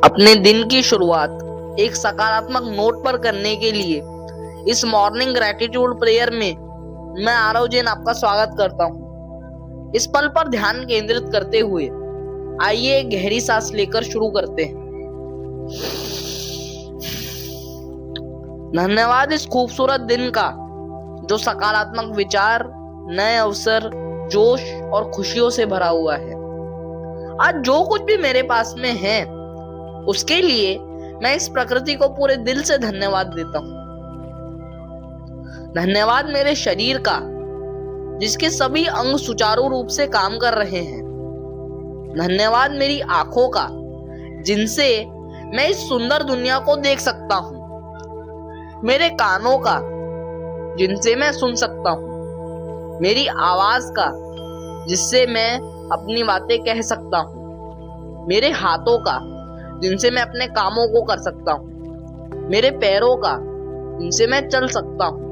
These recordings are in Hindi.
अपने दिन की शुरुआत एक सकारात्मक नोट पर करने के लिए इस मॉर्निंग ग्रेटिट्यूड प्रेयर में मैं आरव जैन आपका स्वागत करता हूँ। इस पल पर ध्यान केंद्रित करते हुए आइए एक गहरी सांस लेकर शुरू करते हैं। धन्यवाद इस खूबसूरत दिन का जो सकारात्मक विचार, नए अवसर, जोश और खुशियों से भरा हुआ है। आज जो कुछ भी मेरे पास में है उसके लिए मैं इस प्रकृति को पूरे दिल से धन्यवाद देता हूँ। धन्यवाद मेरे शरीर का जिसके सभी अंग सुचारू रूप से काम कर रहे हैं। धन्यवाद मेरी आंखों का जिनसे मैं इस सुंदर दुनिया को देख सकता हूँ। मेरे कानों का जिनसे मैं सुन सकता हूँ। मेरी आवाज का जिससे मैं अपनी बातें कह सकता हूँ। मेरे हाथों का जिनसे मैं अपने कामों को कर सकता हूँ। मेरे पैरों का जिनसे मैं चल सकता हूँ।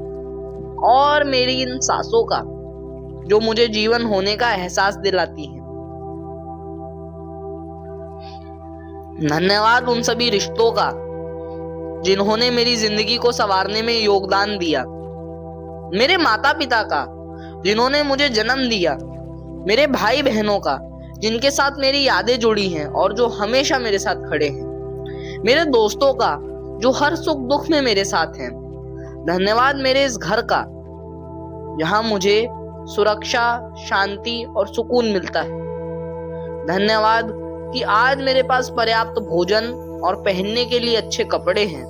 और मेरी इन सांसों का जो मुझे जीवन होने का एहसास दिलाती है। धन्यवाद उन सभी रिश्तों का जिन्होंने मेरी जिंदगी को संवारने में योगदान दिया। मेरे माता पिता का जिन्होंने मुझे जन्म दिया। मेरे भाई बहनों का जिनके साथ मेरी यादें जुड़ी हैं और जो हमेशा मेरे साथ खड़े हैं। मेरे दोस्तों का जो हर सुख दुख में मेरे साथ हैं। धन्यवाद मेरे इस घर का जहां मुझे सुरक्षा, शांति और सुकून मिलता है। धन्यवाद कि आज मेरे पास पर्याप्त भोजन और पहनने के लिए अच्छे कपड़े हैं।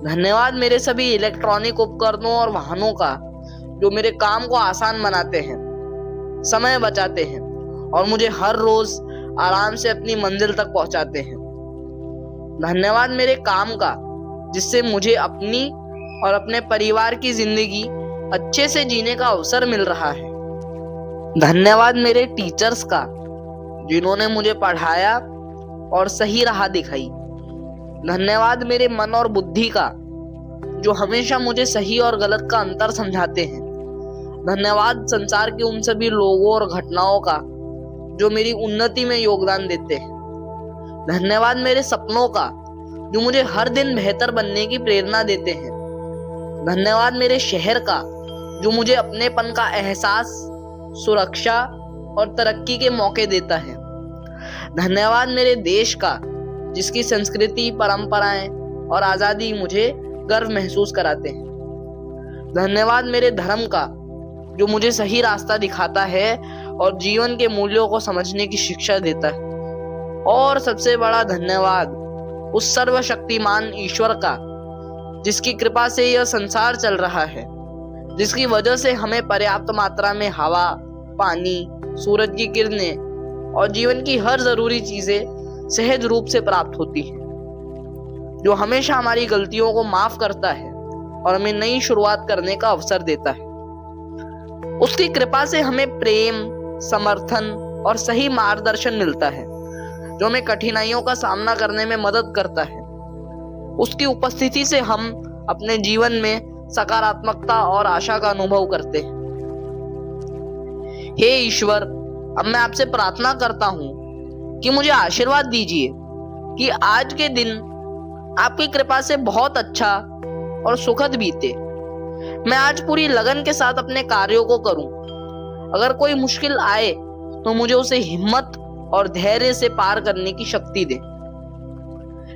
धन्यवाद मेरे सभी इलेक्ट्रॉनिक उपकरणों और वाहनों का जो मेरे काम को आसान बनाते हैं, समय बचाते हैं और मुझे हर रोज आराम से अपनी मंजिल तक पहुंचाते हैं। धन्यवाद मेरे काम का जिससे मुझे अपनी और अपने परिवार की जिंदगी अच्छे से जीने का अवसर मिल रहा है। धन्यवाद मेरे टीचर्स का जिन्होंने मुझे पढ़ाया और सही राह दिखाई। धन्यवाद मेरे मन और बुद्धि का जो हमेशा मुझे सही और गलत का अंतर समझाते हैं। धन्यवाद संसार के उन सभी लोगों और घटनाओं का जो मेरी उन्नति में योगदान देते हैं। धन्यवाद मेरे सपनों का जो मुझे हर दिन बेहतर बनने की प्रेरणा देते हैं। धन्यवाद मेरे शहर का जो मुझे अपनेपन का एहसास, सुरक्षा और तरक्की के मौके देता है। धन्यवाद मेरे देश का जिसकी संस्कृति, परंपराएं और आजादी मुझे गर्व महसूस कराते हैं। धन्यवाद मेरे धर्म का जो मुझे सही रास्ता दिखाता है और जीवन के मूल्यों को समझने की शिक्षा देता है। और सबसे बड़ा धन्यवाद उस सर्वशक्तिमान ईश्वर का जिसकी कृपा से यह संसार चल रहा है, जिसकी वजह से हमें पर्याप्त मात्रा में हवा, पानी, सूरज की किरणें और जीवन की हर जरूरी चीजें सहज रूप से प्राप्त होती हैं, जो हमेशा हमारी गलतियों को माफ करता है और हमें नई शुरुआत करने का अवसर देता है। उसकी कृपा से हमें प्रेम, समर्थन और सही मार्गदर्शन मिलता है जो हमें कठिनाइयों का सामना करने में मदद करता है। उसकी उपस्थिति से हम अपने जीवन में सकारात्मकता और आशा का अनुभव करते हैं। हे ईश्वर, अब मैं आपसे प्रार्थना करता हूँ कि मुझे आशीर्वाद दीजिए कि आज के दिन आपकी कृपा से बहुत अच्छा और सुखद बीते। मैं आज पूरी लगन के साथ अपने कार्यों को करूं। अगर कोई मुश्किल आए तो मुझे उसे हिम्मत और धैर्य से पार करने की शक्ति दे।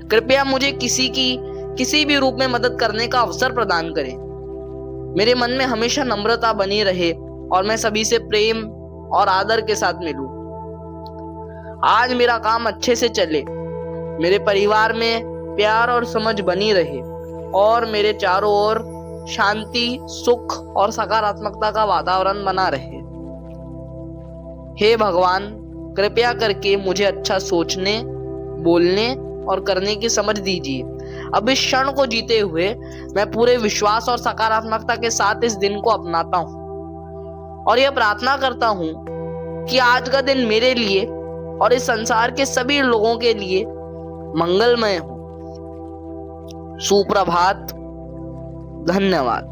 कृपया मुझे किसी भी रूप में मदद करने का अवसर प्रदान करें। मेरे मन में हमेशा नम्रता बनी रहे और मैं सभी से प्रेम और आदर के साथ मिलूं। आज मेरा काम अच्छे से चले, मेरे परिवार में प्यार और समझ बनी रहे और मेरे चारों ओर शांति, सुख और सकारात्मकता का वातावरण बना रहे। हे भगवान, कृपया करके मुझे अच्छा सोचने, बोलने और करने की समझ दीजिए। अब इस क्षण को जीते हुए मैं पूरे विश्वास और सकारात्मकता के साथ इस दिन को अपनाता हूँ और यह प्रार्थना करता हूँ कि आज का दिन मेरे लिए और इस संसार के सभी लोगों के लिए मंगलमय हो। सुप्रभात। धन्यवाद।